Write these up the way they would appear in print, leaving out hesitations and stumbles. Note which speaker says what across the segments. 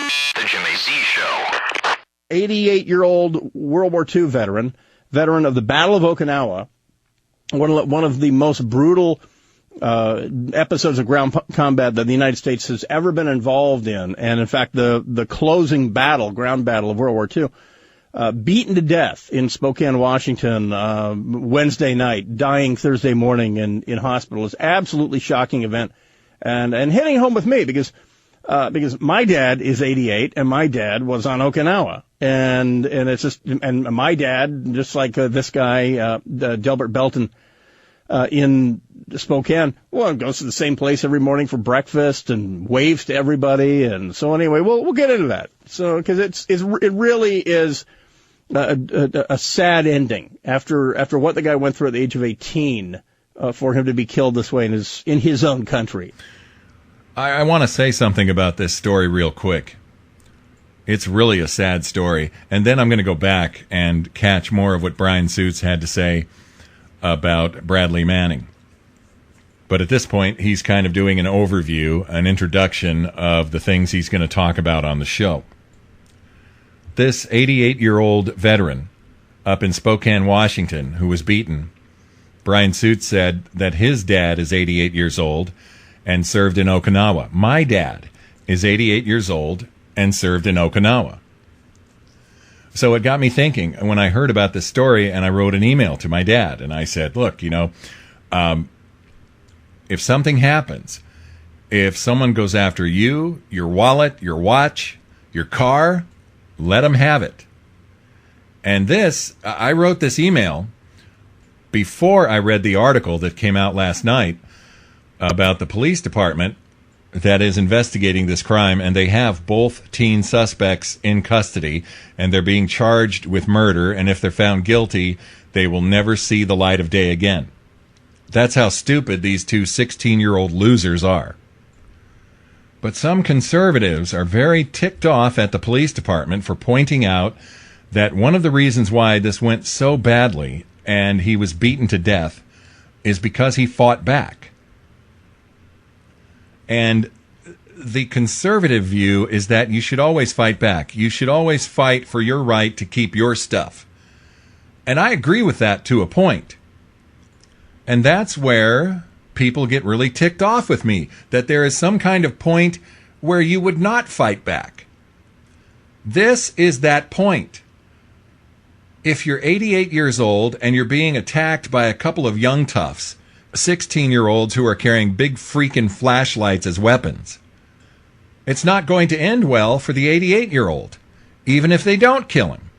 Speaker 1: The Jimmy Z Show.
Speaker 2: 88-year-old World War II veteran of the Battle of Okinawa, one of the most brutal episodes of ground combat that the United States has ever been involved in. And in fact, the closing ground battle of World War II, beaten to death in Spokane, Washington, Wednesday night, dying Thursday morning in hospital. Is absolutely shocking event. And hitting home with me because my dad is 88 and my dad was on Okinawa. And it's just, and my dad, just like this guy, Delbert Belton, in Spokane, goes to the same place every morning for breakfast and waves to everybody. And so anyway, we'll get into that. So, cause it really is a sad ending after what the guy went through at the age of 18, for him to be killed this way in his own country.
Speaker 3: I want to say something about this story real quick. It's really a sad story. And then I'm going to go back and catch more of what Brian Suits had to say about Bradley Manning. But at this point, he's kind of doing an overview, an introduction of the things he's going to talk about on the show. This 88-year-old veteran up in Spokane, Washington, who was beaten, Brian Suits said that his dad is 88 years old and served in Okinawa. My dad is 88 years old and served in Okinawa. So it got me thinking when I heard about this story, and I wrote an email to my dad, and I said, look, if something happens, if someone goes after you, your wallet, your watch, your car, let them have it. And I wrote this email before I read the article that came out last night about the police department that is investigating this crime, and they have both teen suspects in custody, and they're being charged with murder, and if they're found guilty, they will never see the light of day again. That's how stupid these two 16-year-old losers are. But some conservatives are very ticked off at the police department for pointing out that one of the reasons why this went so badly and he was beaten to death is because he fought back. And the conservative view is that you should always fight back. You should always fight for your right to keep your stuff. And I agree with that to a point. And that's where people get really ticked off with me, that there is some kind of point where you would not fight back. This is that point. If you're 88 years old and you're being attacked by a couple of young toughs, 16-year-olds who are carrying big freaking flashlights as weapons, it's not going to end well for the 88-year-old, even if they don't kill him.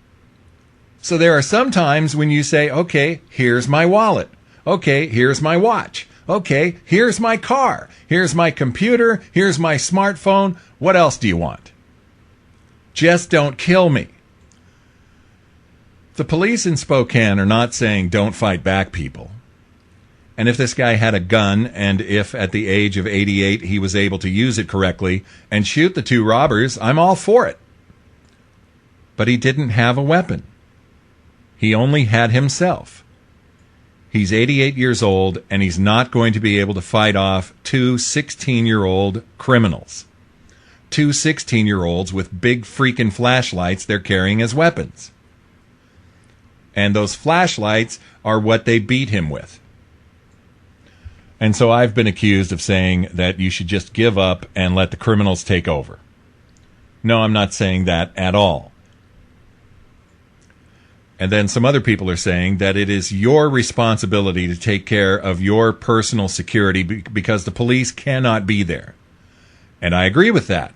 Speaker 3: So there are some times when you say, okay, here's my wallet. Okay, here's my watch. Okay, here's my car. Here's my computer. Here's my smartphone. What else do you want? Just don't kill me. The police in Spokane are not saying don't fight back, people. And if this guy had a gun, and if at the age of 88 he was able to use it correctly and shoot the two robbers, I'm all for it. But he didn't have a weapon. He only had himself. He's 88 years old, and he's not going to be able to fight off two 16-year-old criminals. Two 16-year-olds with big freaking flashlights they're carrying as weapons. And those flashlights are what they beat him with. And so I've been accused of saying that you should just give up and let the criminals take over. No, I'm not saying that at all. And then some other people are saying that it is your responsibility to take care of your personal security because the police cannot be there. And I agree with that.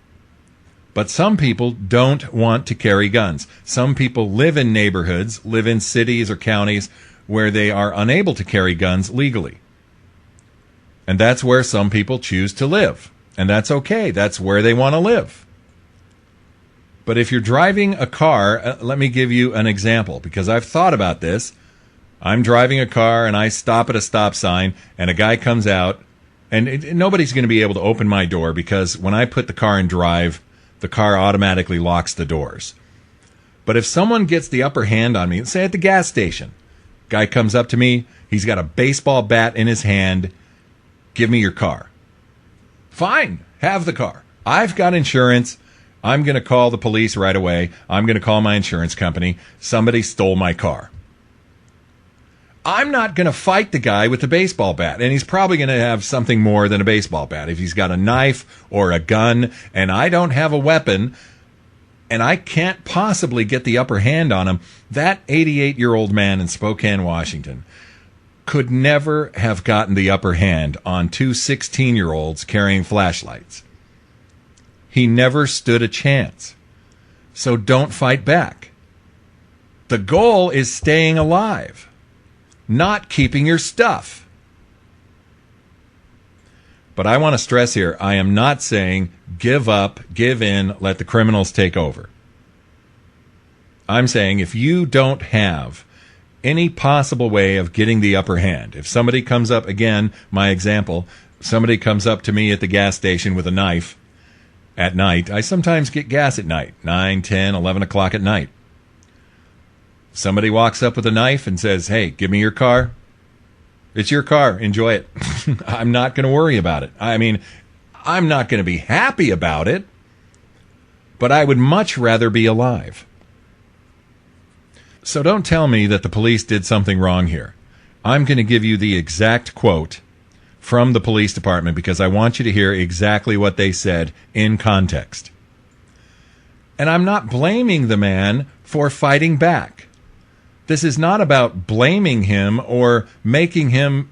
Speaker 3: But some people don't want to carry guns. Some people live in neighborhoods, live in cities or counties where they are unable to carry guns legally. And that's where some people choose to live. And that's okay. That's where they want to live. But if you're driving a car, let me give you an example, because I've thought about this. I'm driving a car, and I stop at a stop sign, and a guy comes out, and nobody's going to be able to open my door, because when I put the car in drive, the car automatically locks the doors. But if someone gets the upper hand on me, say at the gas station, guy comes up to me, he's got a baseball bat in his hand, give me your car. Fine, have the car. I've got insurance. I'm going to call the police right away. I'm going to call my insurance company. Somebody stole my car. I'm not going to fight the guy with the baseball bat. And he's probably going to have something more than a baseball bat. If he's got a knife or a gun and I don't have a weapon and I can't possibly get the upper hand on him, that 88-year-old man in Spokane, Washington, could never have gotten the upper hand on two 16-year-olds carrying flashlights. He never stood a chance. So don't fight back. The goal is staying alive, not keeping your stuff. But I want to stress here, I am not saying give up, give in, let the criminals take over. I'm saying if you don't have any possible way of getting the upper hand, if somebody comes up, again, my example, somebody comes up to me at the gas station with a knife at night. I sometimes get gas at night, 9, 10, 11 o'clock at night. Somebody walks up with a knife and says, hey, give me your car. It's your car. Enjoy it. I'm not going to worry about it. I mean, I'm not going to be happy about it, but I would much rather be alive. So don't tell me that the police did something wrong here. I'm going to give you the exact quote from the police department because I want you to hear exactly what they said in context. And I'm not blaming the man for fighting back. This is not about blaming him or making him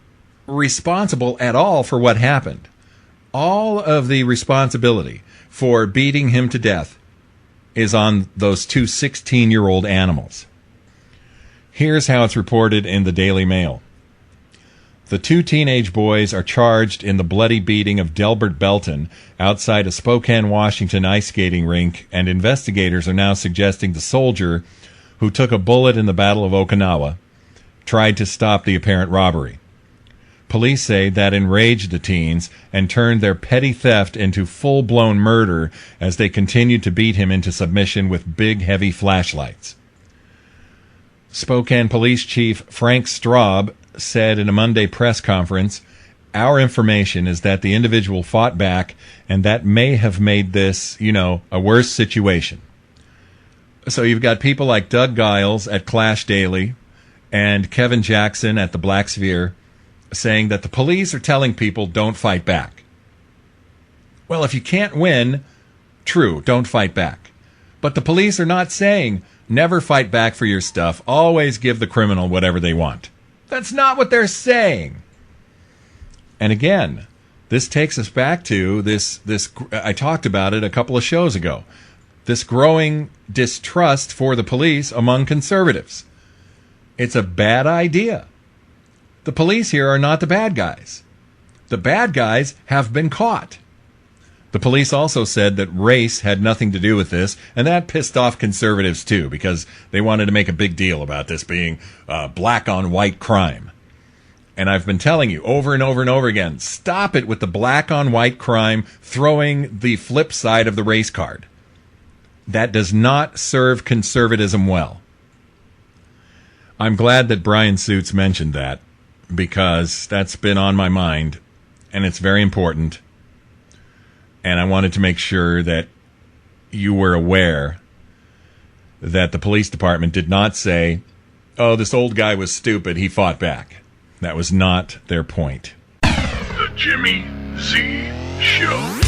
Speaker 3: responsible at all for what happened. All of the responsibility for beating him to death is on those two 16-year-old animals. Here's how it's reported in the Daily Mail. The two teenage boys are charged in the bloody beating of Delbert Belton outside a Spokane, Washington ice skating rink, and investigators are now suggesting the soldier who took a bullet in the Battle of Okinawa tried to stop the apparent robbery. Police say that enraged the teens and turned their petty theft into full-blown murder as they continued to beat him into submission with big, heavy flashlights. Spokane Police Chief Frank Straub said in a Monday press conference, our information is that the individual fought back and that may have made this, a worse situation. So you've got people like Doug Giles at Clash Daily and Kevin Jackson at the Black Sphere saying that the police are telling people don't fight back. Well, if you can't win, true, don't fight back. But the police are not saying never fight back for your stuff, always give the criminal whatever they want. That's not what they're saying. And again, this takes us back to this I talked about it a couple of shows ago. This growing distrust for the police among conservatives. It's a bad idea. The police here are not the bad guys. The bad guys have been caught. The police also said that race had nothing to do with this, and that pissed off conservatives too, because they wanted to make a big deal about this being black-on-white crime. And I've been telling you over and over and over again, stop it with the black-on-white crime throwing the flip side of the race card. That does not serve conservatism well. I'm glad that Brian Suits mentioned that, because that's been on my mind, and it's very important. And I wanted to make sure that you were aware that the police department did not say, oh, this old guy was stupid, he fought back. That was not their point.
Speaker 1: The Jimmy Z Show.